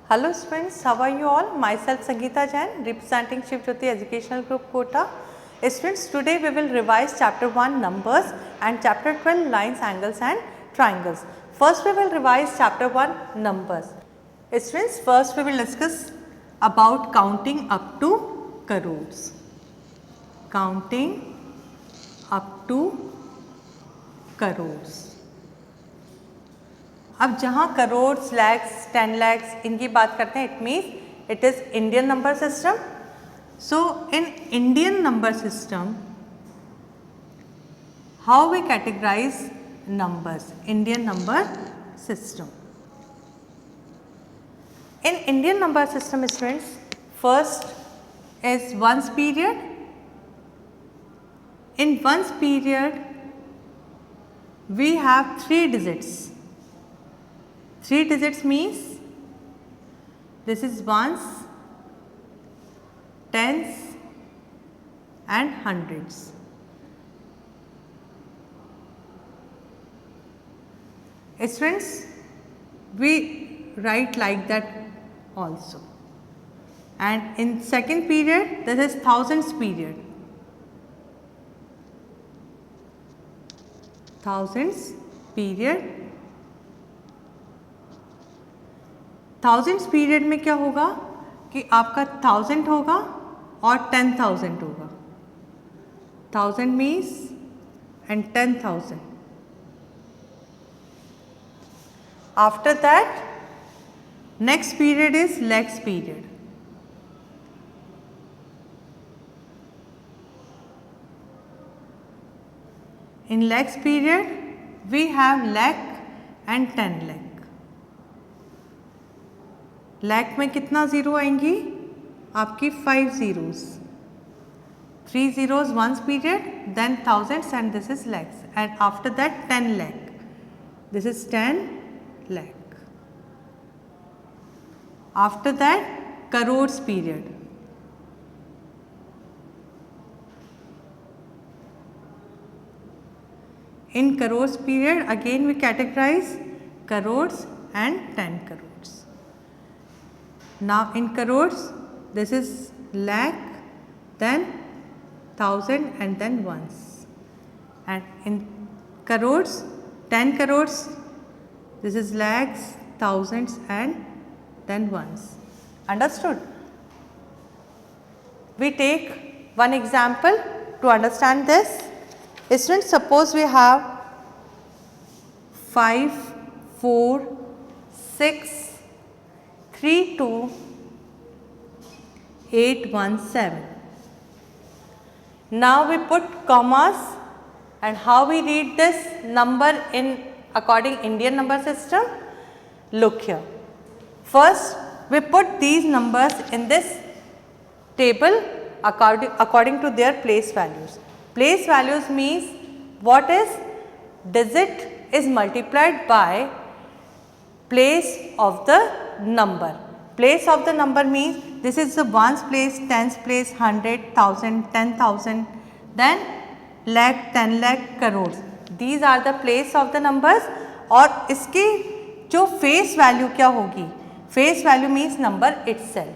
Hello students, how are you all? Myself Sangeeta Jain, representing Shiv Jyoti Educational Group Kota. Students, today we will revise chapter 1 numbers and chapter 12 lines, angles and triangles. First we will revise chapter 1 numbers. Students, first we will discuss about counting up to crores. Counting up to crores. अब जहाँ crore, lakhs, 10 lakhs इनकी बात करते हैं, it means it is Indian number system. So in Indian number system how we categorise numbers? Indian number system. In Indian number system students, first is ones period. In ones period we have 3 digits. 3 digits means this is ones, tens and hundreds. Students, we write like that also. And in second period, this is thousands period. Thousands period. Thousands period में क्या होगा कि आपका 1000 होगा और 10,000 होगा. 1000 means and 10,000. After that next period is lakhs period. In lakhs period we have lakh and 10 lakh. Lakh में कितना ज़ीरो आएंगी? आपकी 5 zeros. 3 zeros once period, then thousands and this is lakhs, and after that 10 lakh. This is 10 lakh. After that crores period. In crores period again we categorize crores and 10 crores. Now in crores this is lakh, then thousand and then ones. And in crores 10 crores this is lakhs, thousands and then ones. Understood? We take one example to understand this. Students, suppose we have 5, 4, 6, 3, 2, 8, 1, 7. Now we put commas, and how we read this number in according Indian number system? Look here. First we put these numbers in this table according to their place values. Place values means what is digit is multiplied by place of the number. Place of the number means this is the ones place, tens place, 100, 1000, 10,000, then lakh, 10 lakh, crores. These are the place of the numbers. और इसकी जो face value क्या होगी? Face value means number itself.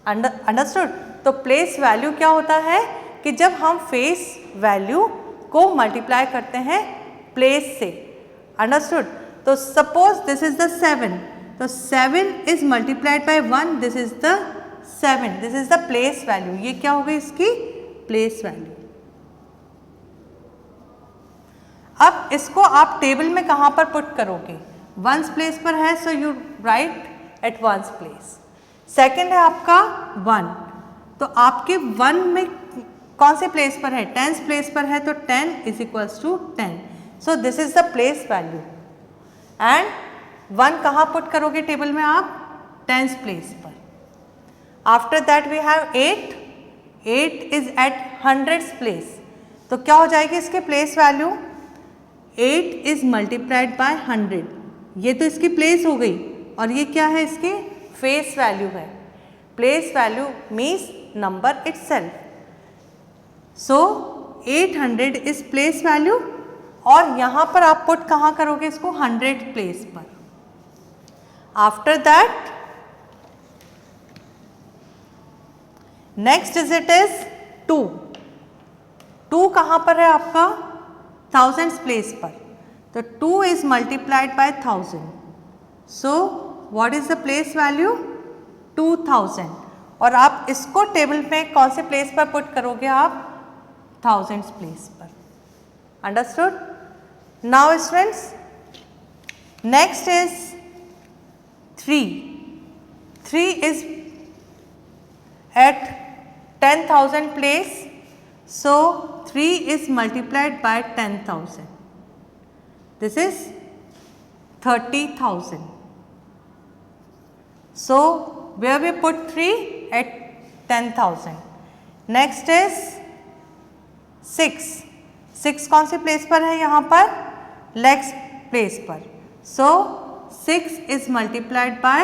Understood? तो place value क्या होता है कि जब हम face value को multiply करते हैं place से. Understood? तो suppose this is the 7. तो 7 is multiplied by 1. This is the 7. This is the place value. ये क्या होगी इसकी place value. अब इसको आप टेबल में कहाँ पर पुट करोगे? वंस प्लेस पर है, so you write at ones place. Second है आपका 1. तो आपके 1 में कौन से प्लेस पर है? टेंस प्लेस पर है, तो 10 is equals to 10. So this is the place value. And 1 कहाँ पुट करोगे टेबल में आप? टेंस प्लेस पर. After that we have 8. 8 is at hundreds place. तो क्या हो जाएगी इसके place value? 8 is multiplied by 100. ये तो इसकी प्लेस हो गई, और ये क्या है? इसकी फेस वैल्यू है. Place value means number itself. So 800 is place value, और यहाँ पर आप पुट कहाँ करोगे इसको? 100 प्लेस पर. After that next digit is 2. 2 कहाँ पर है आपका? थाउजेंड्स प्लेस पर, तो 2 is multiplied bye 1000. So what is the place value? 2000. और आप इसको टेबल में कौन से प्लेस पर पुट करोगे आप? थाउजेंड्स प्लेस पर. Understood? Now students, next is 3. 3 is at 10,000 place, so 3 is multiplied by 10,000. This is 30,000. So where we put 3? At 10,000. Next is 6. 6 कौन सी प्लेस पर है यहाँ पर? lakhs प्लेस पर. So 6 is multiplied by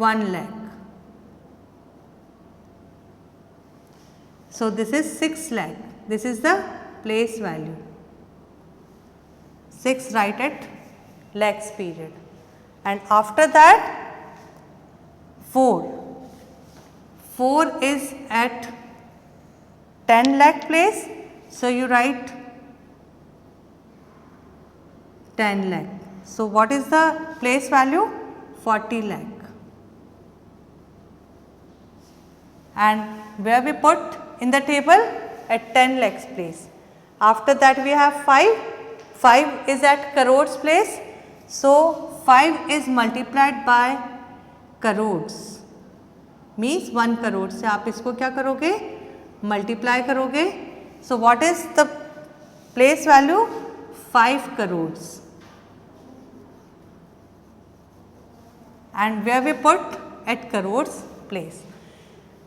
1 lakh. So this is 6 lakh. This is the place value. 6 right at lakhs period. And after that 4. 4 is at 10 lakh place. So you write 10 lakh. So what is the place value? 40 lakh. And where we put in the table? At 10 lakhs place. After that we have 5. 5 is at crores place. So 5 is multiplied by crores. Means 1 crore से आप इसको क्या करोगे? Multiply करोगे. So what is the place value? 5 crores. And where we put? At crores place.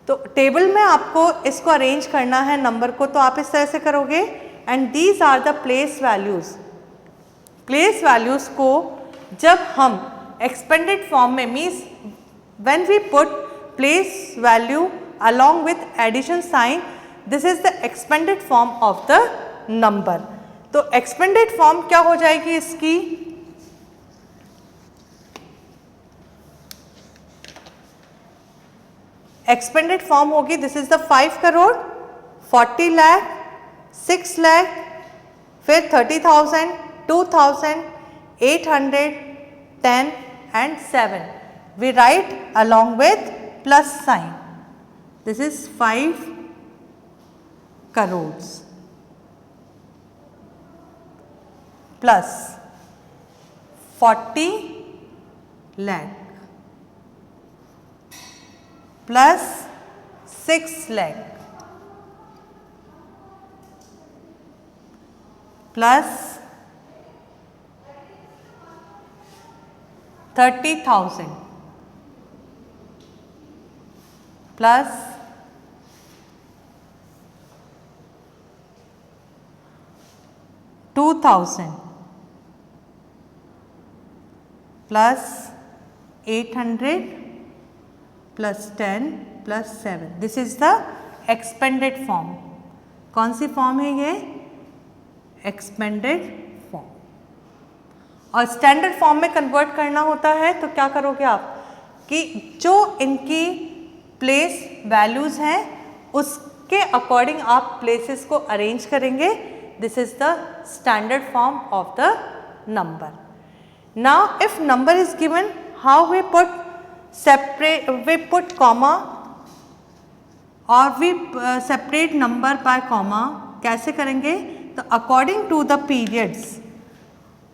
तो table में आपको इसको अरेंज करना है नंबर को, तो आप इस तरह से करोगे. And these are the place values. Place values को जब हम एक्सपेंडेड फॉर्म में, means when we put place value along with addition sign, this is the expanded form of the number. तो एक्सपेंडेड फॉर्म क्या हो जाएगी इसकी? एक्सपेंडेड फॉर्म होगी, this is the 5 crore, 40 lakh, 6 lakh, फिर 30,000, 2,000, 800, 10 and 7. We write along with plus sign. This is 5 crores plus 40 lakh plus 6 lakh plus 30,000 plus 2,000 plus 800 plus 10 plus 7. This is the expanded form. कौन सी form है ये? Expanded form. और standard form में convert करना होता है तो क्या करोगे आप कि जो इनकी प्लेस वैल्यूज हैं उसके अकॉर्डिंग आप प्लेसेस को अरेंज करेंगे. This is the standard form of the number. Now if number is given, how we put separate, we put comma or we separate number by comma. कैसे करेंगे? तो according to the periods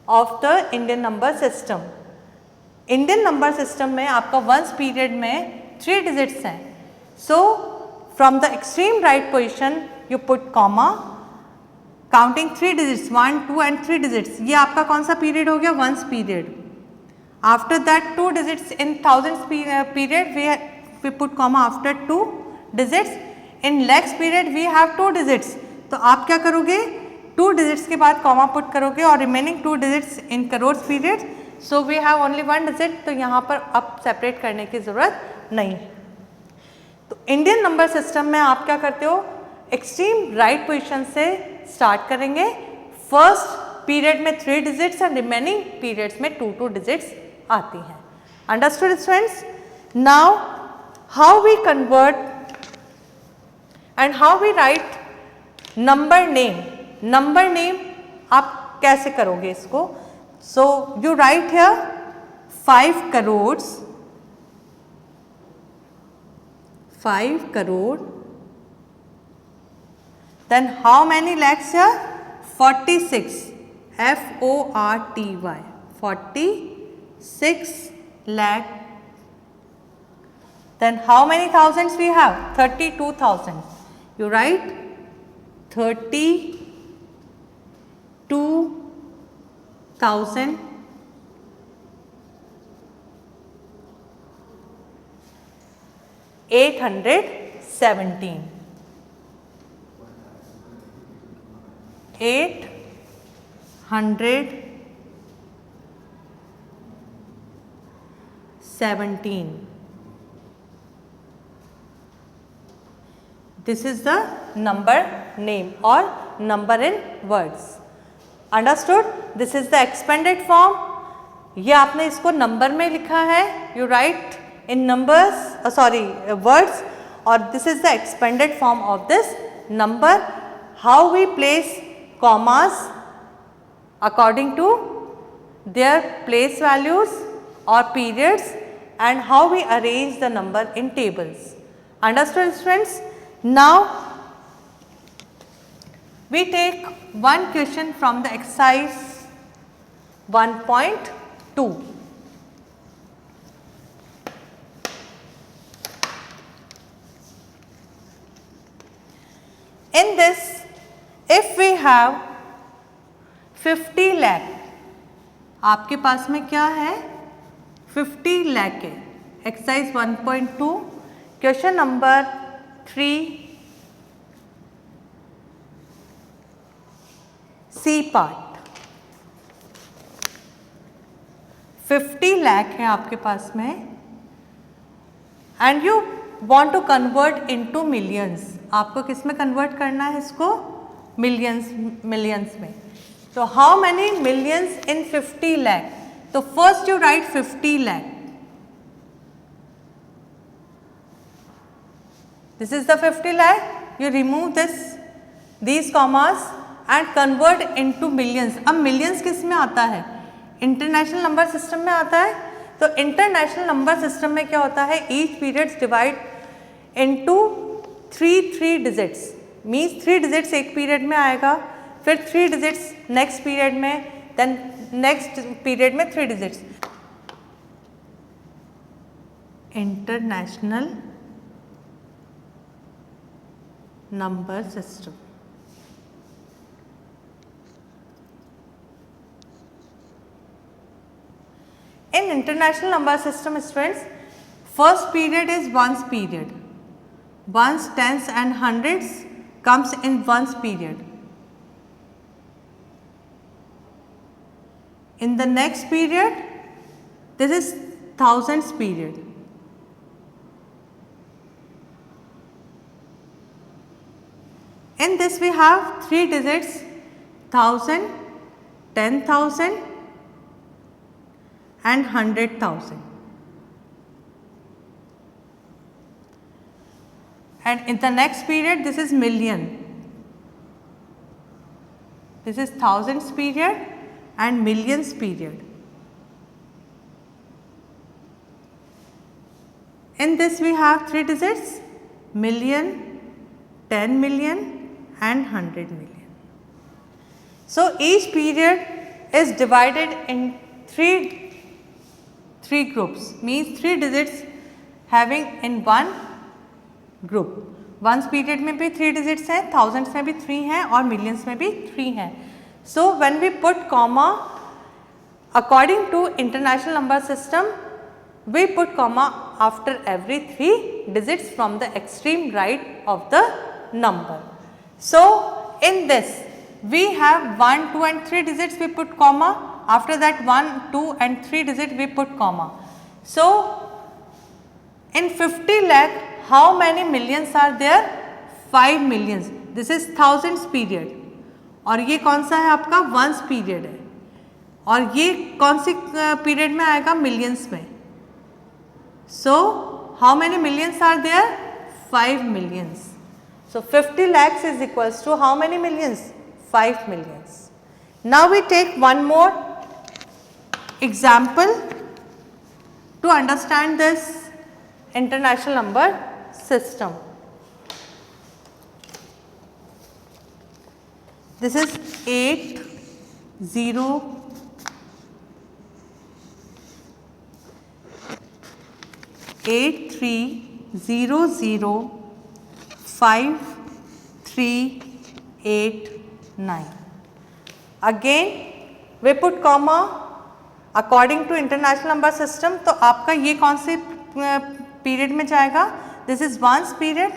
of the Indian number system. Indian number system में आपका once period में 3 digits हैं. So from the extreme right position you put comma, counting 3 digits, 1, 2 and 3 digits. ये आपका कौन सा period हो गया? once period. After that 2 digits in thousands period we put comma after 2 digits. In lakhs period we have 2 digits. तो आप क्या करोगे? 2 digits के बाद comma put करोगे और remaining 2 digits in crores period. So we have only 1 digit. तो यहाँ पर अब separate करने की ज़रूरत नहीं है. तो इंडियन नंबर सिस्टम में आप क्या करते हो? एक्सट्रीम राइट पोजिशन से स्टार्ट करेंगे. फर्स्ट पीरियड में 3 डिजिट्स एंड रिमेनिंग पीरियड्स में 2 डिजिट्स आती हैं. Understood students? Now how we convert and how we write number name. Number name आप कैसे करोगे इसको? So you write here 5 crores, 5 crore. Then how many lakhs here? 46. FORTY. 46 lakh. Then how many thousands we have? 32,000. You write 32,000 817. 817. This is the number name or number in words. Understood? This is the expanded form. ये आपने इसको number में लिखा है. You write in numbers, words, or this is the expanded form of this number. How we place commas according to their place values or periods, and how we arrange the number in tables. Understood, friends? Now we take one question from the exercise 1.2. In this, if we have 50 lakh, आपके पास में क्या है? 50 lakh है. Exercise 1.2 question number 3 C part. 50 lakh है आपके पास में and you want to convert into millions. आपको किस में कन्वर्ट करना है इसको? मिलियंस में. तो how many millions in 50 lakh? तो first you right 50 lakh. This is the 50 lakh. You remove these commas and convert into millions. अब मिलियंस किस में आता है? इंटरनेशनल नंबर सिस्टम में आता है. तो इंटरनेशनल नंबर सिस्टम में क्या होता है? Each periods divide into 3 digits. Means 3 digits एक पीरियड में आएगा, फिर 3 डिजिट्स नेक्स्ट पीरियड में, देन नेक्स्ट पीरियड में 3 digits. International number system. In international number system, students, first period is ones period. Ones, tens and hundreds comes in ones period. In the next period, this is thousands period. In this we have 3 digits, 1000, 10,000 and 100,000. And in the next period, this is million. This is thousands period and millions period. In this we have 3 digits, million, 10 million and 100 million. So each period is divided in three groups, means 3 digits having in one group. Ones period में भी 3 digits हैं, thousands में भी 3 हैं और millions में भी 3 हैं. So when we put comma according to international number system, we put comma after every 3 digits from the extreme right of the number. So in this we have 1, 2 and 3 digits, we put comma. After that 1, 2 and 3 digit we put comma. So in 50 lakh, how many millions are there? 5 millions. This is thousands period. और ये कौन सा है आपका? Ones period है. और ये कौन सी पीरियड में आएगा? मिलियंस में. So how many millions are there? 5 millions. So 50 lakhs is equals to how many millions? 5 millions. Now we take one more example to understand this international number system. This is 8 0 8 3 0 0 5 3 8 9. Again we put comma according to international number system. तो आपका ये कौन से period में जाएगा? This is ones period,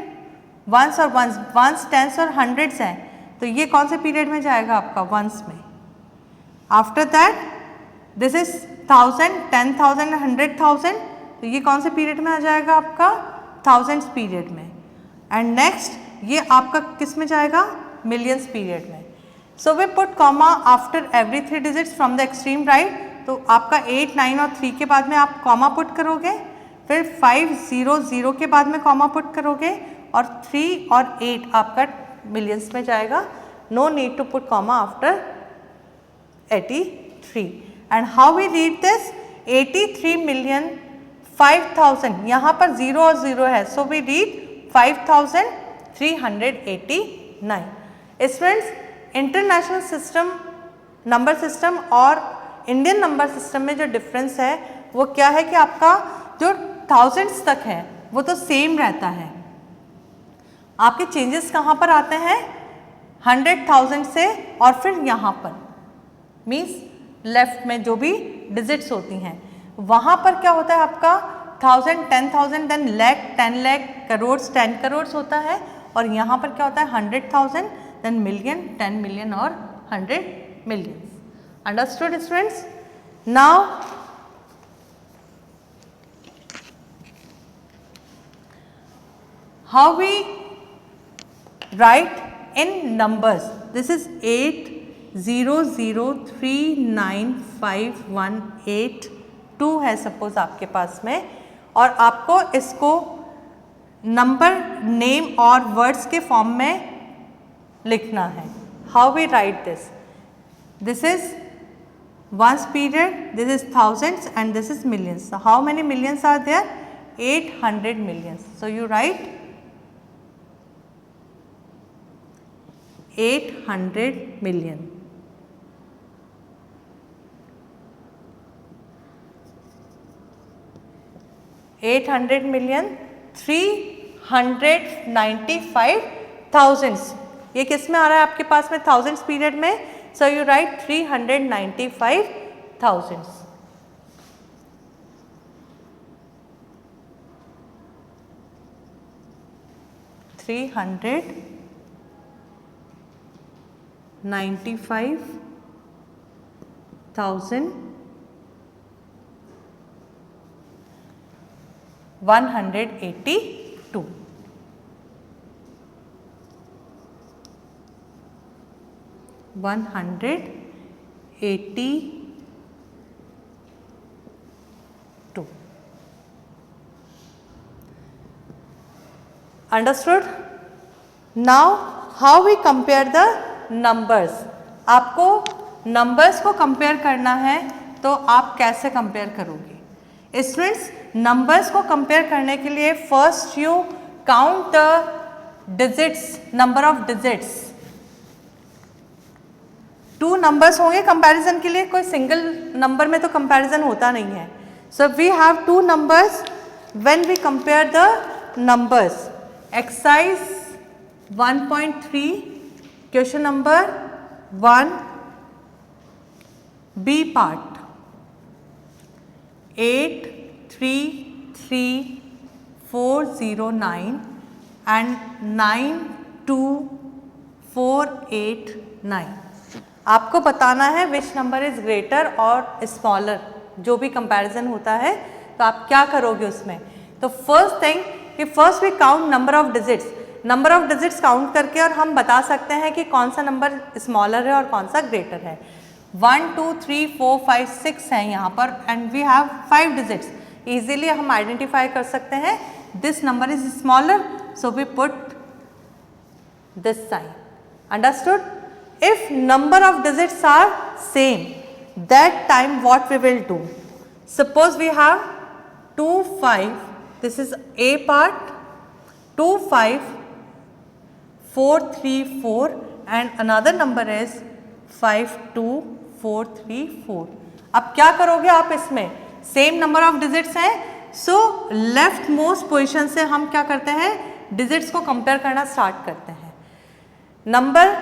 ones और ones tens और hundreds हैं, तो ये कौन से पीरियड में जाएगा आपका? वंस में. आफ्टर दैट दिस इज 1000, 10,000, 100,000, तो ये कौन से पीरियड में आ जाएगा आपका? थाउजेंड्स पीरियड में. एंड नेक्स्ट ये आपका किस में जाएगा? मिलियंस पीरियड में. So we put comma after every 3 digits from the extreme right. तो आपका 8, 9 और 3 के बाद में आप कॉमा पुट करोगे, फिर 5, 0, 0 के बाद में कॉमा पुट करोगे, और 3 और 8 आपका मिलियंस में जाएगा. No need to put comma after 83. And how we read this? 83,05,000. यहाँ पर 0 और 0 है, so we read 5,389. Students, international system number system और इंडियन नंबर सिस्टम में जो डिफरेंस है वो क्या है कि आपका जो थाउजेंड्स तक है वो तो सेम रहता है. आपके चेंजेस कहाँ पर आते हैं? 100,000 से, और फिर यहाँ पर मीन्स लेफ्ट में जो भी डिजिट्स होती हैं वहाँ पर क्या होता है आपका? 1000, 10,000, देन लाख, 10 लाख, करोड़, 10 करोड़ होता है, और यहाँ पर क्या होता है? 100,000, देन मिलियन, 10 मिलियन और 100 million. Understood students? Now how we write in numbers? This is 800395182 है सपोज आपके पास में, और आपको इसको नंबर, नेम और वर्ड्स के फॉर्म में लिखना है. How we write this? This is once period, this is thousands, and this is millions. So how many millions are there? 800 millions. So you write 800 million. $800 million, 395,000. ये किस में आ रहा है आपके पास में? थाउजेंड्स पीरियड में. So you write 395,000. $395,182. 182. Understood? Now how we compare the numbers? आपको numbers को compare करना है तो आप कैसे compare करोगे? Students, numbers को compare करने के लिए first you count the digits, number of digits. 2 numbers होंगे कंपैरिजन के लिए, कोई सिंगल नंबर में तो कंपैरिजन होता नहीं है. So we have 2 numbers when we compare the numbers. Exercise 1.3 question number 1 B part. 833,409 and 92489. आपको बताना है विच नंबर इज ग्रेटर और स्मॉलर, जो भी कंपैरिजन होता है. तो आप क्या करोगे उसमें? तो फर्स्ट थिंग कि first we count number of digits. Number of digits count करके और हम बता सकते हैं कि कौन सा नंबर स्मॉलर है और कौन सा ग्रेटर है. 1 2 3 4 5 6 है यहाँ पर, and we have 5 digits. Easily हम आइडेंटिफाई कर सकते हैं this number is smaller, so we put this sign. Understood? If number of digits are same, that time what we will do? Suppose we have 2 5, this is A part, 2 5 4 3 4 and another number is 5 2 4 3 4. अब क्या करोगे आप इसमें? Same number of digits हैं, so left most position से हम क्या करते हैं? डिजिट्स को कंपेयर करना स्टार्ट करते हैं. नंबर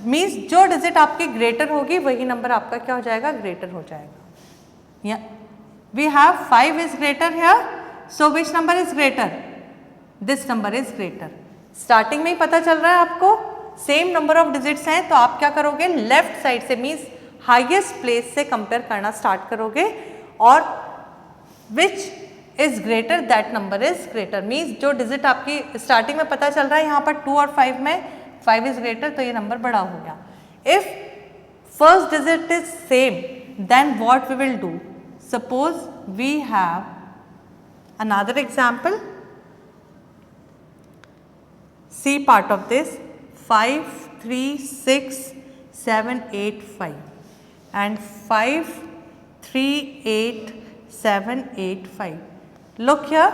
मीन्स जो डिजिट आपकी ग्रेटर होगी वही नंबर आपका क्या हो जाएगा? ग्रेटर हो जाएगा. We have 5 is greater here, so which number is greater? This number is greater. Starting में ही पता चल रहा है आपको सेम नंबर ऑफ डिजिट्स हैं, तो आप क्या करोगे? लेफ्ट साइड से मीन्स हाईएस्ट प्लेस से कंपेयर करना स्टार्ट करोगे और which is greater that number is greater. Means जो डिजिट आपकी स्टार्टिंग में पता चल रहा है यहाँ पर 2 और 5 में 5 इज ग्रेटर, तो ये नंबर बड़ा हो गया. If first digit is same, then what we will do? Suppose we have another example. C part of this 5 3 6 7 8 5 and 5 3 8 7 8 5. Look here,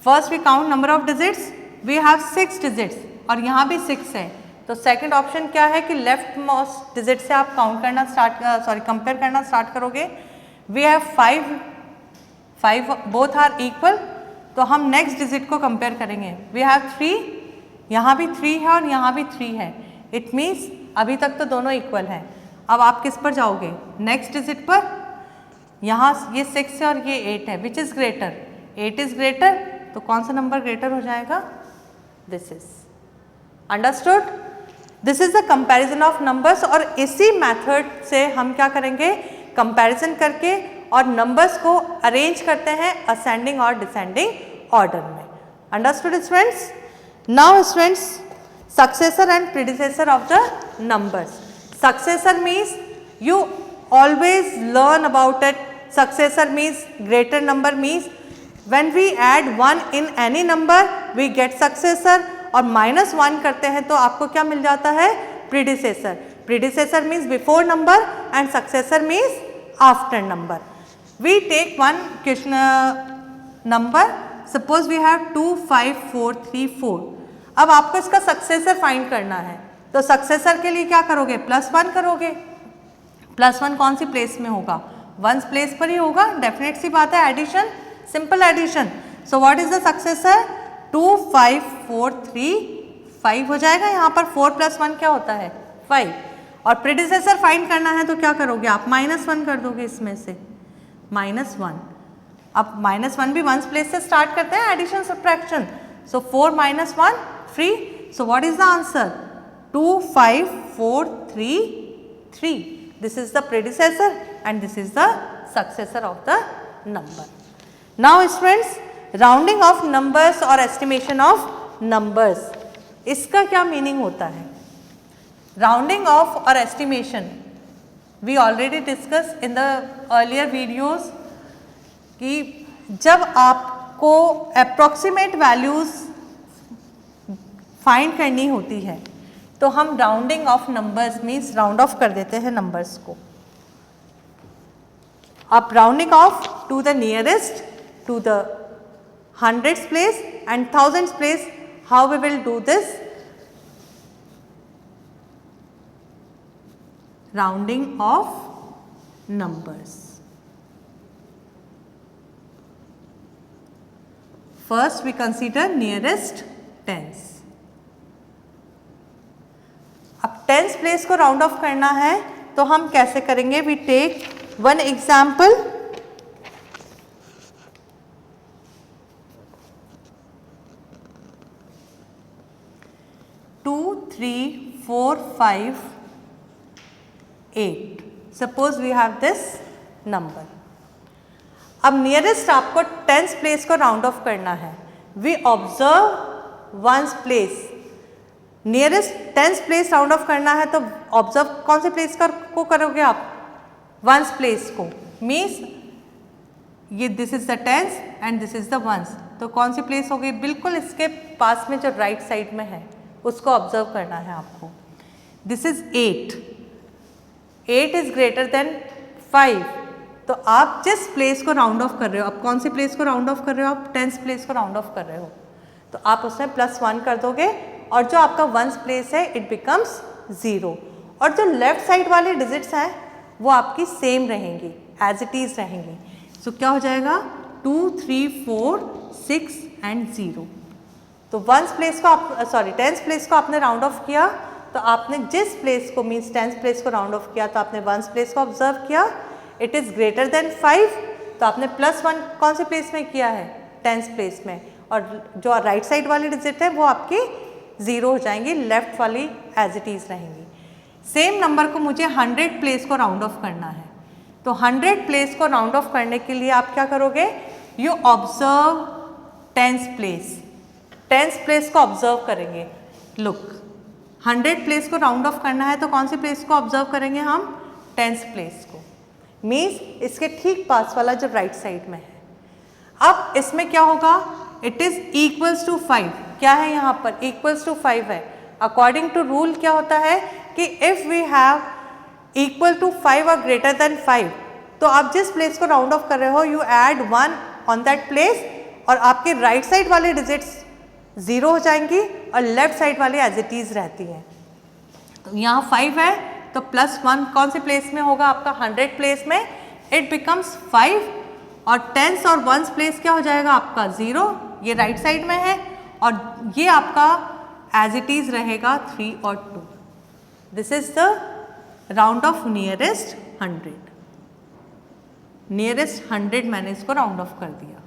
first we count number of digits, we have 6 digits और यहाँ भी 6 है, तो second option क्या है कि left most digit से आप काउंट करना कंपेयर करना स्टार्ट करोगे. We have 5 both are equal, तो हम नेक्स्ट डिजिट को कंपेयर करेंगे. वी हैव 3, यहाँ भी 3 है और यहाँ भी 3 है. इट मीन्स अभी तक तो दोनों इक्वल हैं. अब आप किस पर जाओगे? नेक्स्ट डिजिट पर. यहाँ ये 6 है और ये 8 है. Which is greater? 8 is greater, तो कौन सा नंबर ग्रेटर हो जाएगा? This is. Understood? This is the comparison of numbers. और इसी मेथड से हम क्या करेंगे? कंपैरिजन करके और नंबर्स को अरेंज करते हैं असेंडिंग और डिसेंडिंग ऑर्डर में. Understood students? Now students, successor and predecessor of the numbers. Successor means you always learn about it. Successor means greater number, means when we add 1 in any number we get successor और -1 करते हैं तो आपको क्या मिल जाता है? predecessor. Predecessor means before number and successor means after number. We take one question number. Suppose we have 2 5 4 3 4. अब आपको इसका सक्सेसर फाइंड करना है, तो सक्सेसर के लिए क्या करोगे? +1 करोगे. +1 कौन सी प्लेस में होगा? 1 प्लेस पर ही होगा. डेफिनेट सी बात है, addition, simple addition. So what is the successor? 2 5 4 3 5 हो जाएगा. यहाँ पर 4 + 1 क्या होता है? 5. और प्रीडिसेसर फाइंड करना है तो क्या करोगे आप? -1 कर दोगे इसमें से. -1. अब -1 भी 1 प्लेस से स्टार्ट करते हैं addition subtraction. So 4 - 1 3. So what is the answer? 2 5 4 3 3. This is the predecessor and this is the successor of the number. Now students, rounding of numbers or estimation of numbers, इसका क्या meaning होता है? Rounding off or estimation we already discussed in the earlier videos कि जब आपको approximate values find करनी होती है तो हम rounding off numbers means round off कर देते हैं नंबर्स को. अब rounding off to the nearest, to the hundreds place and thousands place. How we will do this? Rounding off numbers. First we consider nearest tens. अब tens place को round off करना है तो हम कैसे करेंगे? We take one example. Two 3 4 5 8. Suppose we have this number. अब nearest आपको टेंस प्लेस को राउंड ऑफ करना है. We observe ones place. Nearest tens place round off करना है तो ऑब्जर्व कौन से प्लेस को करोगे आप? वंस प्लेस को. मीन्स ये this is the tens and this is the ones, तो कौन सी प्लेस होगी? बिल्कुल इसके पास में जो राइट साइड में है उसको ऑब्जर्व करना है आपको। This is 8, 8 is greater than 5, तो आप जिस प्लेस को राउंड ऑफ कर रहे हो, आप कौन सी प्लेस को राउंड ऑफ कर रहे हो, आप 10th प्लेस को राउंड ऑफ कर रहे हो, तो आप उसमें +1 कर दोगे और जो आपका 1st प्लेस है इट बिकम्स 0, और जो लेफ्ट साइड वाले डिजिट्स हैं वो आपकी सेम रहेंगी, एज इट इज़ रहेंगी। सो क्या हो जाएगा 2, 3, 4, 6 एंड 0। तो 1st प्लेस को आप 10th प्लेस को आपने राउंड ऑफ किया, तो आपने जिस प्लेस को मीन्स 10th प्लेस को राउंड ऑफ किया तो आपने 1st प्लेस को ऑब्जर्व किया, इट इज़ ग्रेटर देन 5, तो आपने +1 कौन से प्लेस में किया है, 10th प्लेस में, और जो राइट साइड वाली डिजिट है वो आपकी 0 हो जाएंगी, लेफ्ट वाली एज इट इज़ रहेंगी। सेम नंबर को मुझे 100 प्लेस को राउंड ऑफ करना है, तो 100 प्लेस को राउंड ऑफ करने के लिए आप क्या करोगे, you observe 10th place, 10th place को ऑब्जर्व करेंगे। लुक 100 प्लेस को राउंड ऑफ करना है तो कौन सी प्लेस को ऑब्जर्व करेंगे हम, 10th प्लेस को, मीन्स इसके ठीक पास वाला जो राइट साइड में है। अब इसमें क्या होगा, इट इज़ इक्वल्स टू 5, क्या है यहाँ पर इक्वल्स टू 5 है। अकॉर्डिंग टू रूल क्या होता है कि if we have equal to 5 और ग्रेटर देन 5, तो आप जिस प्लेस को राउंड ऑफ कर रहे हो you add 1 on that place, और आपके राइट साइड वाले डिजिट्स 0 हो जाएंगी और लेफ्ट साइड वाले एज इट इज़ रहती हैं। तो यहाँ 5 है तो +1 कौन से प्लेस में होगा आपका, 100 प्लेस में, इट बिकम्स 5, और 10th और 1st प्लेस क्या हो जाएगा आपका 0, ये राइट साइड में है, और ये आपका एज इट इज़ रहेगा 3 और 2। This is the round of nearest 100, nearest 100 मैंने इसको राउंड ऑफ कर दिया।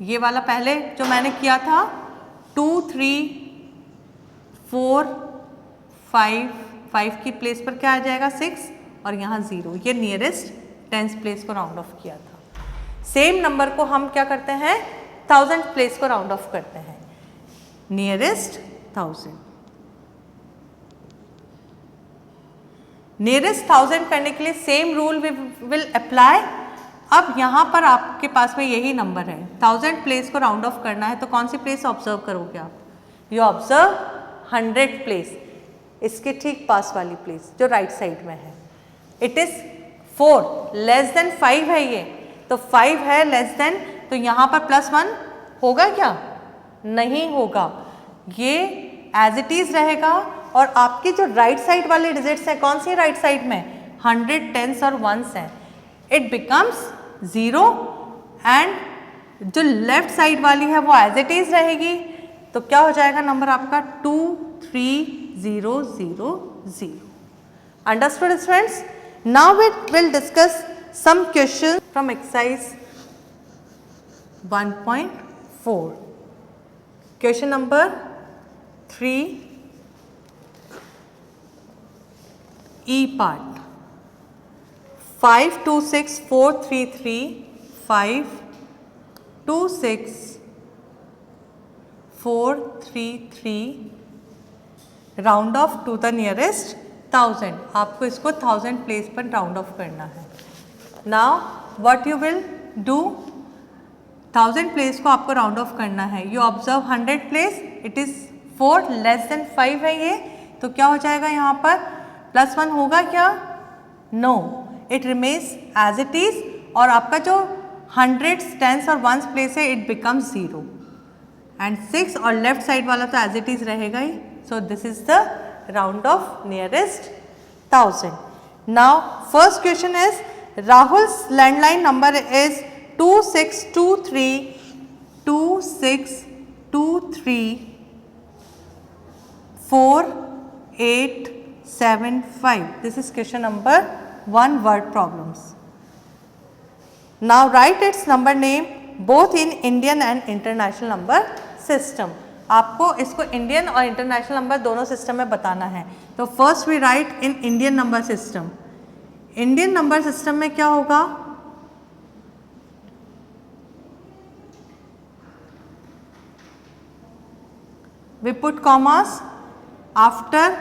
ये वाला पहले जो मैंने किया था 2, 3, 4, 5 की प्लेस पर क्या आ जाएगा 6 और यहाँ 0, ये नियरेस्ट 10th प्लेस को राउंड ऑफ किया था। सेम नंबर को हम क्या करते हैं 1000th प्लेस को राउंड ऑफ करते हैं, नियरेस्ट 1000, नियरेस्ट 1000 करने के लिए सेम रूल विल अप्लाई। अब यहाँ पर आपके पास में यही नंबर है, 1000th प्लेस को राउंड ऑफ करना है तो कौन सी प्लेस ऑब्जर्व करोगे आप, यू ऑब्जर्व 100th प्लेस, इसके ठीक पास वाली प्लेस जो राइट साइड में है। इट इज़ 4 लेस देन 5 है ये, तो 5 है लेस देन, तो यहाँ पर +1 होगा क्या, नहीं होगा, ये एज इट इज़ रहेगा, और आपके जो राइट साइड वाले डिजिट्स हैं कौन सी राइट साइड में, 100, 10s और 1s हैं, इट बिकम्स 0, एंड जो लेफ्ट साइड वाली है वो एज इट इज़ रहेगी, तो क्या हो जाएगा नंबर आपका 2, 3, 0, 0, 0। Understood students? Now we will discuss some questions from exercise 1.4. Question number 3, E part. 5, 2, 6, 4, 3, 3, 5, 2, 6, 4, 3, 3, round off to the nearest 1000. आपको इसको 1000 प्लेस पर राउंड ऑफ करना है। Now what you will do, 1000 place को आपको राउंड ऑफ करना है, you observe 100 place, it is 4 less than 5 है ये, तो क्या हो जाएगा यहाँ पर +1 होगा क्या, no, it remains as it is, और आपका जो 100s, 10s और 1s प्लेस है it becomes 0, and 6 और लेफ्ट साइड वाला तो as it is रहेगा ही, so this is the round of nearest 1000. Now first question is Rahul's landline number is 2623 2623 4875. This is question number 1 word problems. Now write its number name both in Indian and international number system. आपको इसको Indian और international number दोनों system में बताना है। तो first we write in Indian number system. Indian number system में क्या होगा, we put commas after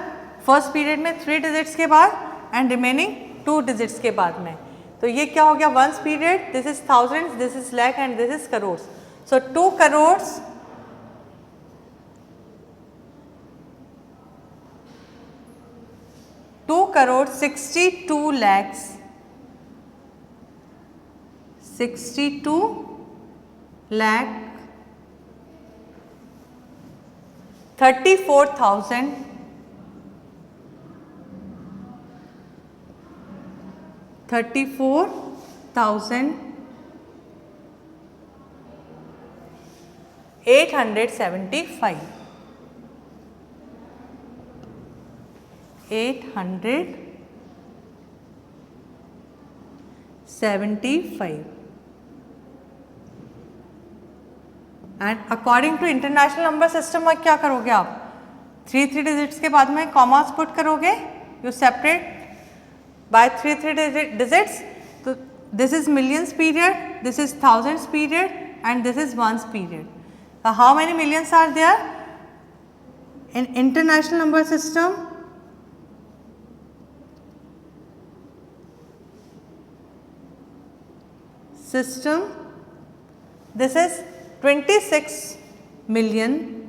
first period में 3 डिजिट्स के बाद एंड रिमेनिंग 2 डिजिट्स के बाद में। तो ये क्या हो गया, ones period, this is thousands, this is lakh and this is crore. So 2 crore $34,875. 875. And according to international number system में क्या करोगे आप? 3 डिजिट्स के बाद में कॉमास पुट करोगे, यू सेपरेट बाय 3 डिजिट्स. तो this is millions period, this is thousands period and this is ones period. How many millions are there in international number system? This is 26 million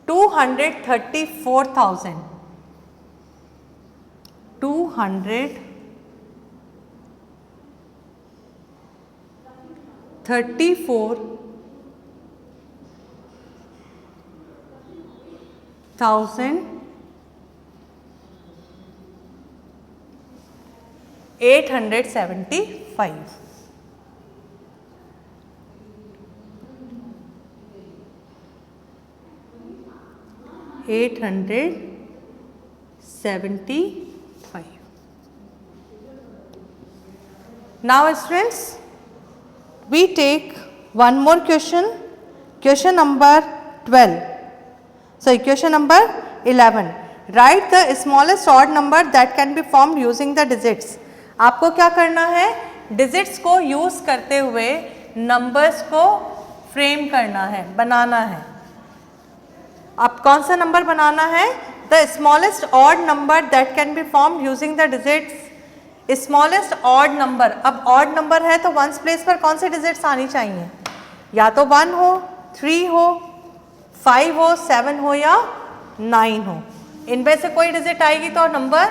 234,000 875. Now students, we take one more question, question number 12. So question number 11. Write the smallest odd number that can be formed using the digits. आपको क्या करना है? Digits को use करते हुए numbers को frame करना है, बनाना है. अब कौन सा नंबर बनाना है? The smallest odd number that can be formed using the digits. Smallest odd number. अब ऑड नंबर है तो वंस प्लेस पर कौन से डिजिट्स आनी चाहिए? या तो 1 हो, 3 हो, 5 हो, 7 हो या 9 हो. इनमें से कोई डिजिट आएगी तो नंबर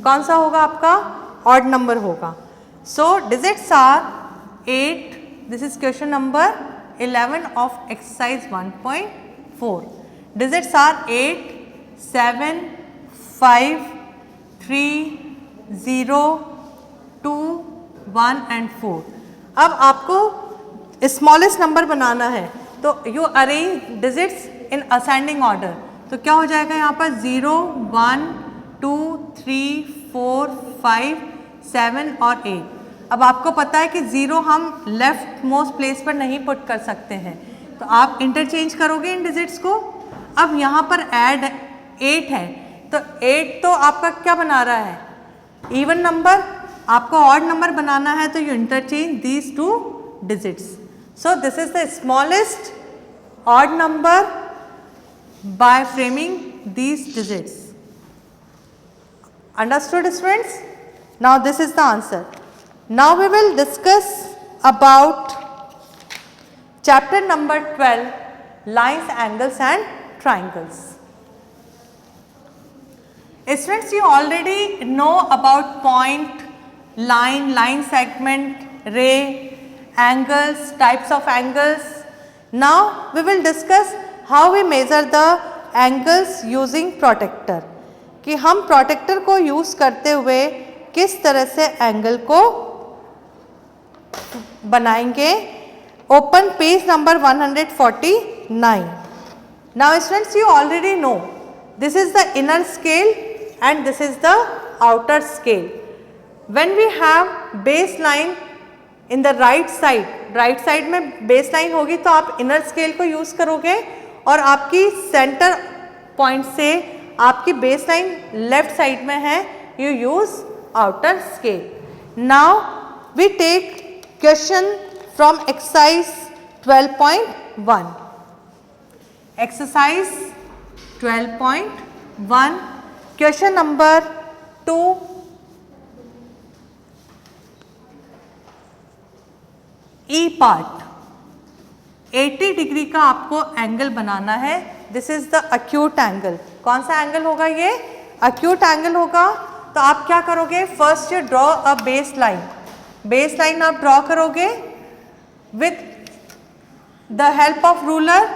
कौन सा होगा आपका? ऑड नंबर होगा. So digits are 8. This is question number 11 of exercise 1.4. Digits are 8, 7, 5, 3, 0, 2, 1 and 4. अब आपको स्मॉलेस्ट नंबर बनाना है तो you arrange digits in ascending order. तो क्या हो जाएगा यहाँ पर? 0, 1, 2, 3, 4, 5, 7 और 8. अब आपको पता है कि 0 हम लेफ्ट मोस्ट प्लेस पर नहीं पुट कर सकते हैं, तो आप इंटरचेंज करोगे इन डिजिट्स को. अब यहाँ पर ऐड 8 है तो 8 तो आपका क्या बना रहा है? Even number. आपको ऑड नंबर बनाना है तो you interchange these 2 digits. So this is the smallest odd number by framing these digits. Understood students? Now this is the answer. Now we will discuss about chapter number 12, lines, angles and triangles. Students, you already know about point, line segment, ray, angles, types of angles. Now we will discuss how we measure the angles using protractor. कि हम protector को use करते हुए किस तरह से angle को बनाएंगे. Open page number 149. Now students, you already know this is the inner scale and this is the outer scale. When we have base line in the right side में base line होगी तो आप inner scale को use करोगे और आपकी centre point से आपकी बेस लाइन लेफ्ट साइड में है, you use outer scale. Now we take question from exercise 12.1. Exercise 12.1 question number 2. E part 80 degree का आपको एंगल बनाना है। This is the acute angle. कौन सा एंगल होगा ये? अक्यूट एंगल होगा। तो आप क्या करोगे? First you draw a base line. Base line आप ड्रॉ करोगे with the help of ruler.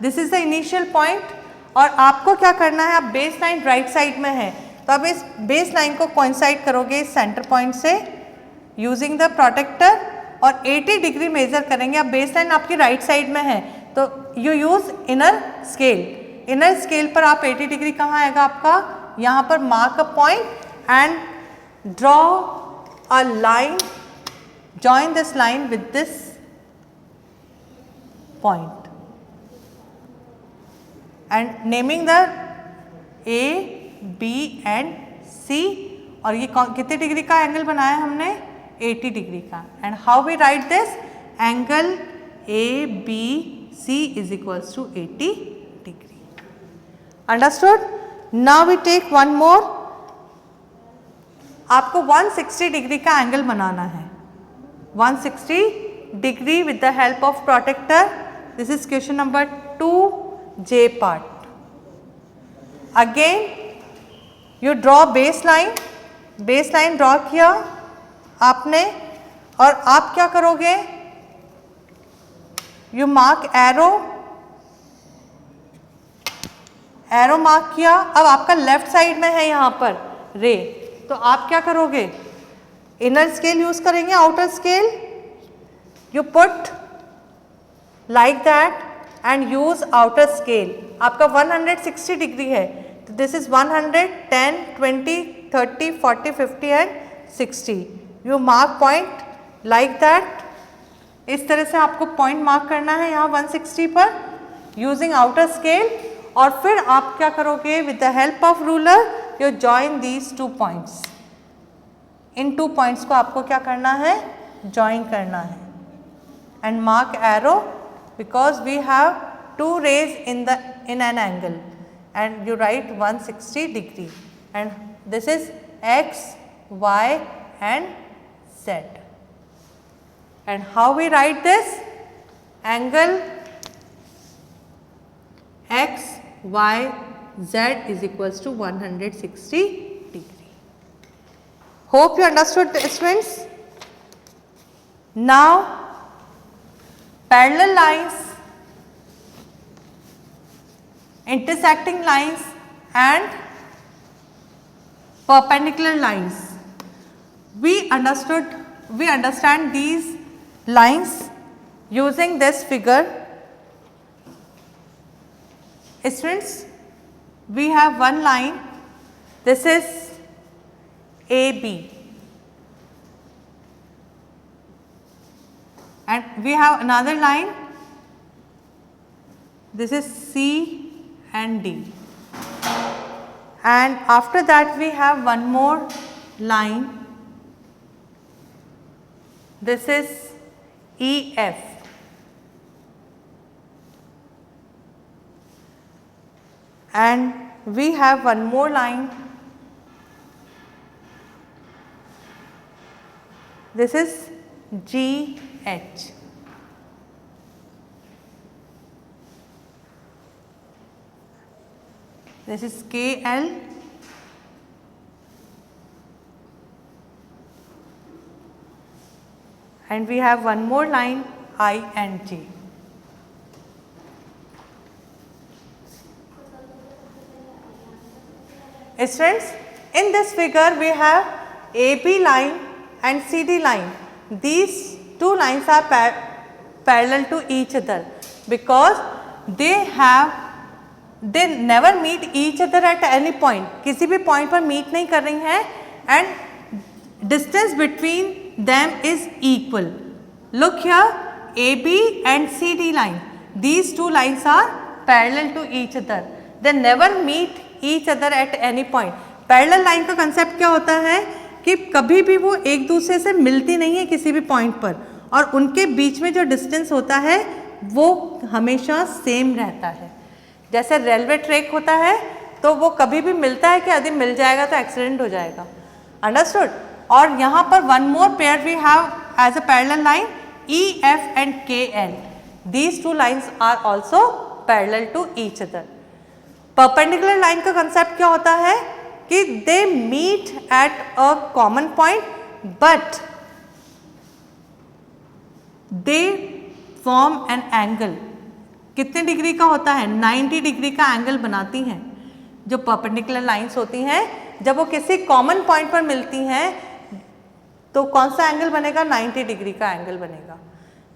This is the initial point. और आपको क्या करना है? आप बेस लाइन राइट साइड में है तो आप इस बेस लाइन को कोइंसाइड करोगे इस सेंटर पॉइंट से यूजिंग द प्रोटेक्टर और 80 डिग्री मेजर करेंगे। अब बेस लाइन आपकी राइट साइड में है तो you use inner scale. Inner scale पर आप 80 डिग्री कहाँ आएगा आपका? यहाँ पर mark a point and draw a line, join this line with this point and naming the A B and C. और ये कितने डिग्री का एंगल बनाया हमने? 80 डिग्री का। And how we write this? Angle A B C is equals to 80 degree. Understood? Now we take one more. आपको 160 degree का angle बनाना है। 160 degree with the help of protector. This is question number 2J part. Again you draw base line. Base line draw किया आपने और आप क्या करोगे? You mark arrow. Arrow mark किया। अब आपका लेफ्ट साइड में है यहाँ पर रे, तो आप क्या करोगे? इनर स्केल यूज करेंगे, outer scale. You put like that and use outer scale. आपका 160 डिग्री है तो this is 100, 10, 20, 30, 40, 50 and 60। You mark point like that. इस तरह से आपको पॉइंट मार्क करना है यहाँ 160 पर यूजिंग आउटर स्केल। और फिर आप क्या करोगे? With the help of ruler you join these 2 points. In 2 points को आपको क्या करना है? जॉइन करना है and mark arrow because we have 2 rays in an angle and you write 160 degree and this is x, y and z. And how we write this? Angle x, y, z is equals to 160 degree. Hope you understood, students. Now parallel lines, intersecting lines and perpendicular lines. We understand these lines using this figure. Students, we have one line. This is AB. And we have another line. This is C and D. And after that we have one more line. This is EF. And we have one more line. This is GH. This is KL. And we have one more line, I and J. Students, in this figure we have AB line and CD line. These 2 lines are parallel to each other because they never meet each other at any point. किसी भी point पर meet नहीं कर रही हैं and distance between them is equal. Look here, AB and CD line. These 2 lines are parallel to each other. They never meet each other at any point. Parallel line का concept क्या होता है कि कभी भी वो एक दूसरे से मिलती नहीं है किसी भी पॉइंट पर और उनके बीच में जो डिस्टेंस होता है वो हमेशा सेम रहता है। जैसे रेलवे ट्रैक होता है तो वो कभी भी मिलता है कि यदि मिल जाएगा तो एक्सीडेंट हो जाएगा। अंडरस्टूड? और यहाँ पर one more pair we have as a parallel line, EF and KL. These two lines are also parallel to each other. Perpendicular line का concept क्या होता है कि they meet at a common point but they form an angle. कितने degree का होता है? 90 degree का एंगल बनाती हैं जो परपेंडिकुलर लाइंस होती हैं। जब वो किसी कॉमन पॉइंट पर मिलती हैं तो कौन सा एंगल बनेगा? 90 डिग्री का एंगल बनेगा।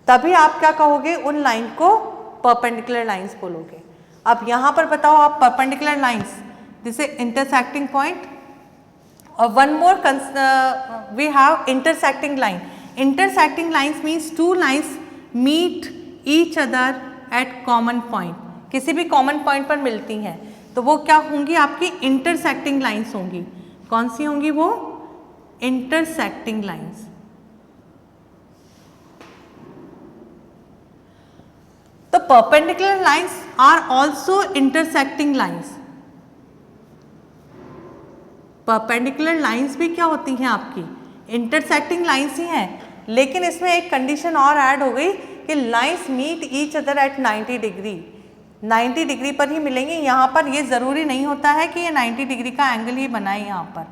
तभी आप क्या कहोगे? उन लाइन को परपेंडिकुलर लाइंस बोलोगे। अब यहाँ पर बताओ आप perpendicular lines, this is intersecting point और one more we have intersecting line. Intersecting lines means two lines meet each other at common point. किसी भी कॉमन पॉइंट पर मिलती हैं तो वो क्या होंगी? आपकी इंटरसेक्टिंग लाइंस होंगी. कौन सी होंगी वो? Intersecting lines. तो perpendicular lines are also intersecting lines. Perpendicular lines भी क्या होती हैं? आपकी इंटरसेक्टिंग लाइंस ही हैं, लेकिन इसमें एक कंडीशन और ऐड हो गई कि lines meet each other at 90 degree. 90 degree पर ही मिलेंगे. यहाँ पर ये ज़रूरी नहीं होता है कि ये 90 डिग्री का एंगल ही बनाए यहाँ पर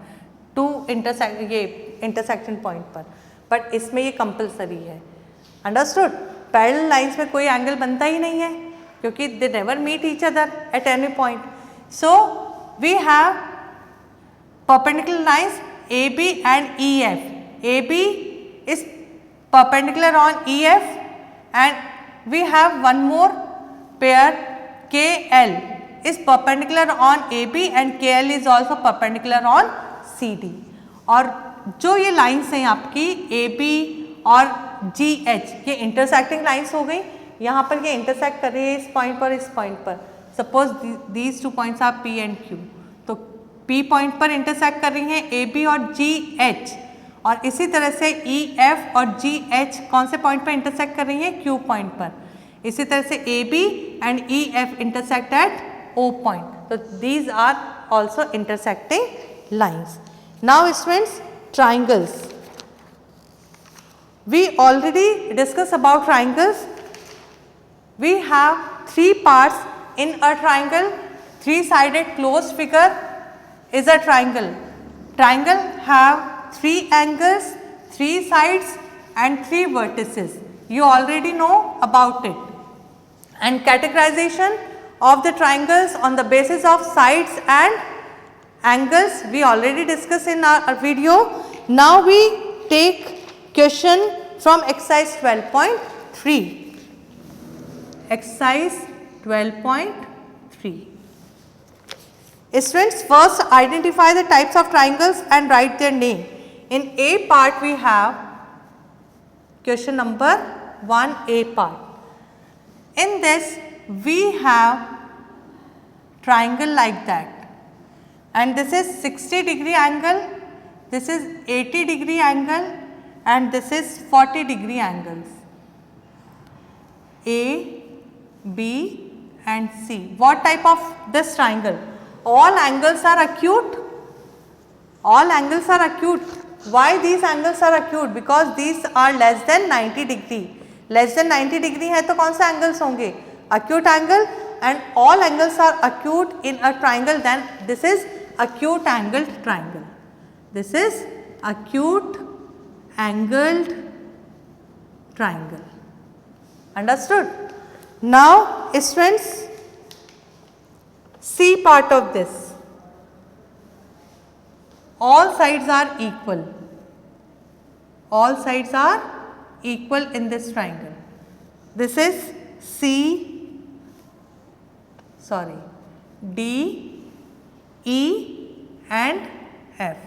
टू इंटरसेक्शन पॉइंट पर, बट इसमें ये कंपलसरी है. अंडरस्टूड? पैरेलल लाइंस में कोई एंगल बनता ही नहीं है क्योंकि they never meet each other at any point. So we have perpendicular lines AB and EF. AB is perpendicular on EF and we have one more pair KL is perpendicular on AB and KL is also perpendicular on CD. और जो ये lines हैं आपकी AB और GH ये intersecting lines हो गई. यहाँ पर ये इंटरसेक्ट कर रही है इस पॉइंट पर, इस पॉइंट पर. Suppose these two points are P and Q. तो P पॉइंट पर इंटरसेक्ट कर रही हैं AB और GH, और इसी तरह से EF और GH कौन से पॉइंट पर इंटरसेक्ट कर रही हैं? Q पॉइंट पर. इसी तरह से AB and EF intersect at O point. तो these are also intersecting lines. Now students, triangles. We already discussed about triangles. We have three parts in a triangle. Three-sided closed figure is a triangle. Triangle have three angles, three sides and three vertices. You already know about it. And categorization of the triangles on the basis of sides and angles we already discussed in our video. Now we take question from exercise 12.3. Exercise 12.3. Students, first identify the types of triangles and write their name. In A part we have question number 1A part. In this we have triangle like that, and this is 60 degree angle, this is 80 degree angle and this is 40 degree angles. A, B and C. What type of this triangle? All angles are acute. All angles are acute. Why these angles are acute? Because these are less than 90 degree. Less than 90 degree है तो कौन से angles होंगे? Acute angle. And all angles are acute in a triangle, then this is acute angled triangle. This is acute angled triangle. Understood? Now students, C part of this. All sides are equal. All sides are equal in this triangle. This is D, E and F.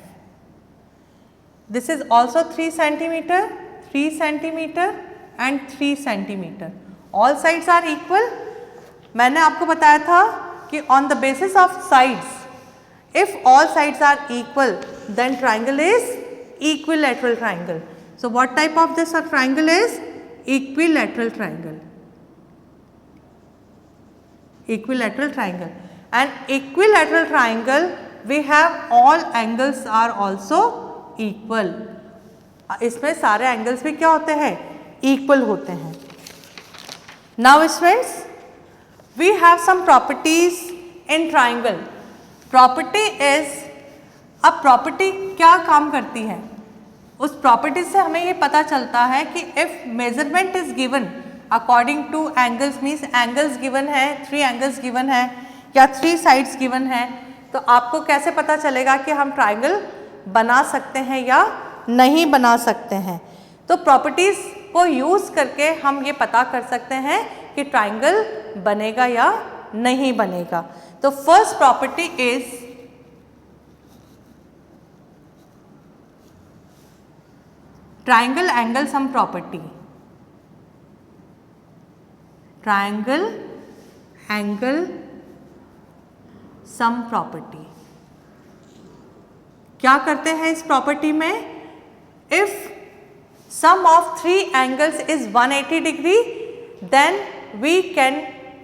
This is also 3 centimeter, 3 centimeter and 3 centimeter. All sides are equal. मैंने आपको बताया था कि on the basis of sides, if all sides are equal, then triangle is equilateral triangle. So what type of this triangle is? Equilateral triangle. Equilateral triangle. And equilateral triangle we have all angles are also equal. इसमें सारे angles भी क्या होते हैं? Equal होते हैं। Now students, we have some properties in triangle. Property is, अब property क्या काम करती है, उस प्रॉपर्टी से हमें ये पता चलता है कि if measurement is given according two angles, means angles given है, 3 एंगल्स गिवन है या 3 साइड्स गिवन है, तो आपको कैसे पता चलेगा कि हम ट्राइंगल बना सकते हैं या नहीं बना सकते हैं। तो प्रॉपर्टीज को यूज करके हम ये पता कर सकते हैं कि ट्राइंगल बनेगा या नहीं बनेगा। तो first property is triangle angle sum property. Triangle angle sum property क्या करते हैं इस प्रॉपर्टी में, if sum of 3 angles is 180 degree then we can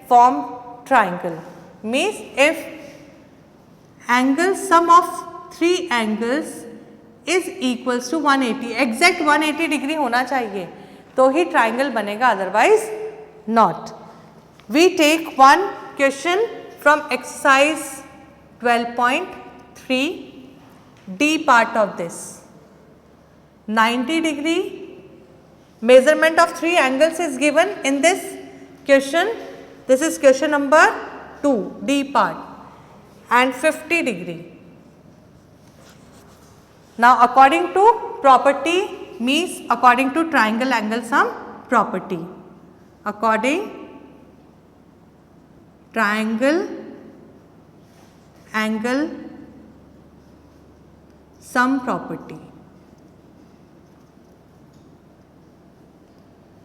form triangle. Means if angle sum of 3 angles is equals to 180, exact 180 degree होना चाहिए तो ही ट्राइंगल बनेगा, otherwise not. We take one question from exercise 12.3, D part of this. 90 degree measurement of 3 angles is given in this question. This is question number 2, D part, and 50 degree. Now according to property means according to triangle angle sum property, according triangle angle sum property,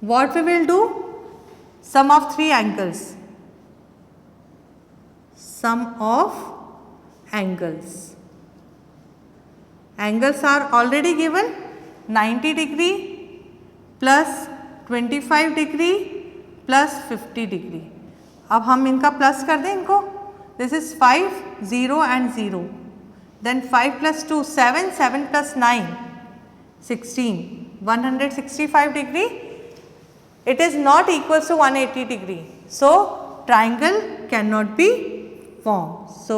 what we will do, sum of 3 angles, sum of angles, angles are already given, 90 degree plus 25 degree plus 50 degree। अब हम इनका plus कर दें इनको, this is 5, 0 and 0, then 5 plus 2 7, 7 plus 9 16, 165 degree। It is not equals to 180 degree, so triangle cannot be formed, so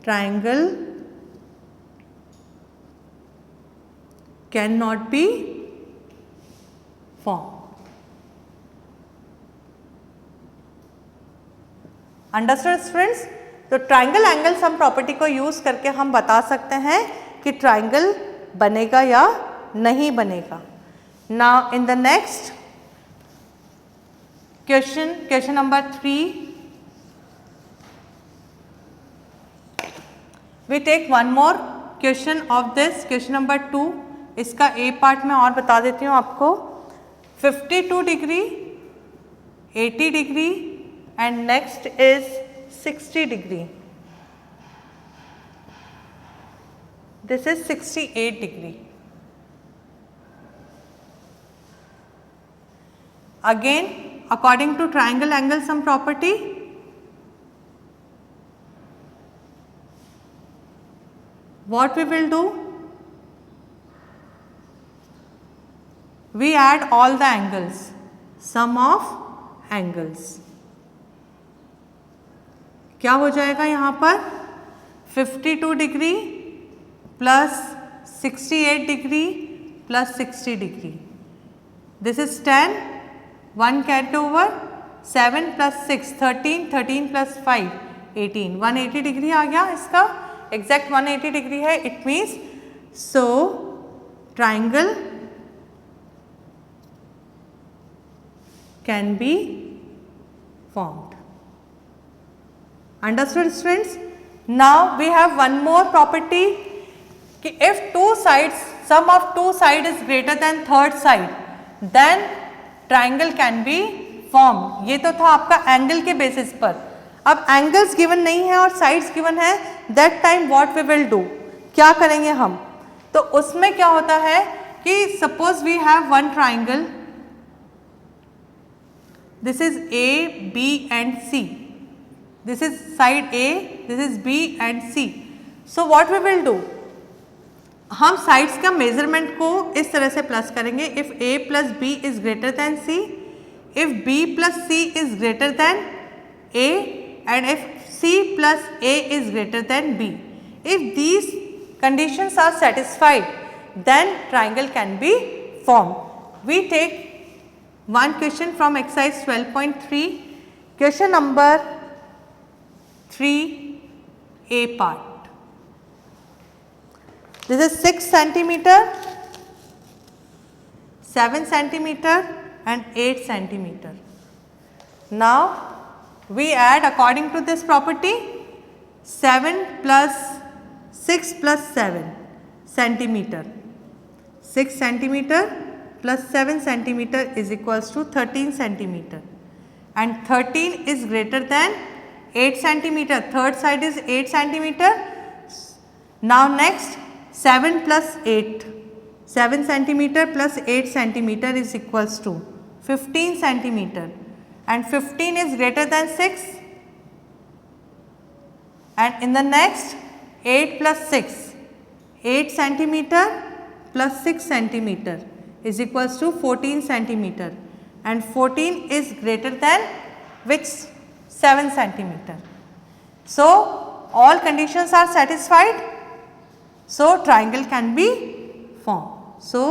triangle cannot be formed। Understood students? तो triangle angle sum property को use करके हम बता सकते हैं कि ट्राइंगल बनेगा या नहीं बनेगा। Now in the next question number 3, we take one more question of this, question number 2। इसका ए पार्ट में और बता देती हूँ आपको। 52 degree, 80 degree and next is 60 degree, this is 68 degree। again according to triangle angle sum property, what we will do, we add all the angles, sum of angles, क्या हो जाएगा यहाँ पर, 52 degree plus 68 degree plus 60 degree, this is 10, 1 carry over, 7 plus 6 13, 13 plus 5 18, 180 degree आ गया, इसका exact 180 degree है। It means so triangle can be formed. Understood students? Now we have one more property कि if two sides, sum of two side is greater than third side, then triangle can be formed। ये तो था आपका angle के basis पर। अब angles given नहीं है और साइड्स गिवन है, that time what we will do, क्या करेंगे हम, तो उसमें क्या होता है कि suppose we have one triangle, this is A, B and C, this is side A, this is B and C। So what we will do, हम साइड्स का मेजरमेंट को इस तरह से प्लस करेंगे, if a plus B is greater than c, if b plus c is greater than a and if c plus a is greater than b. If these conditions are satisfied, then triangle can be formed. We take one question from exercise 12.3, question number 3a part. This is 6 centimeter, 7 centimeter and 8 centimeter. Now we add according to this property 7 plus 6 plus 7 centimeter. 6 centimeter plus 7 centimeter is equals to 13 centimeter, and 13 is greater than 8 centimeter. Third side is 8 centimeter. Now next 7 plus 8, 7 centimeter plus 8 centimeter is equals to 15 centimeter, and 15 is greater than 6, and in the next 8 plus 6, 8 centimeter plus 6 centimeter is equals to 14 centimeter, and 14 is greater than which 7 centimeter. So all conditions are satisfied, so triangle can be formed. So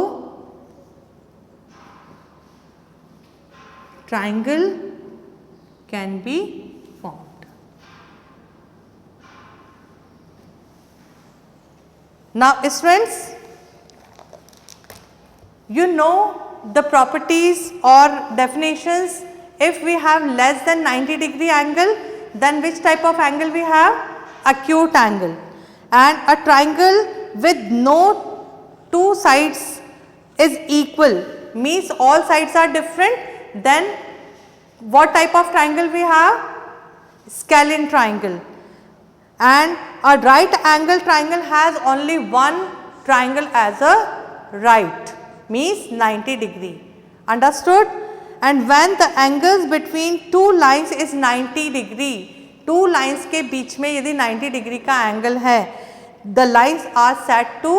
triangle can be formed. Now students, you know the properties or definitions. If we have less than 90 degree angle, then which type of angle we have? Acute angle. And a triangle with no two sides is equal, means all sides are different, then what type of triangle we have? Scalene triangle. And a right angle triangle has only one triangle as a right, means 90 degree. Understood? And when the angles between two lines is 90 degree, two lines के बीच में यदि 90 degree का angle है, the lines are set to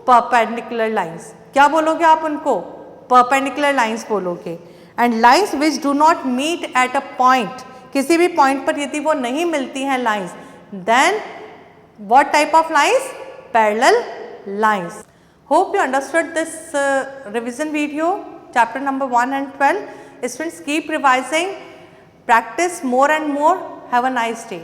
perpendicular lines. क्या बोलोगे आप उनको? परपेंडिकुलर लाइन्स बोलोगे. And lines which do not meet at a point, किसी भी पॉइंट पर यदि वो नहीं मिलती हैं lines, then what type of lines? Parallel lines. Hope you understood this revision video, chapter number 1 and 12. Students, keep revising, practice more and more. Have a nice day.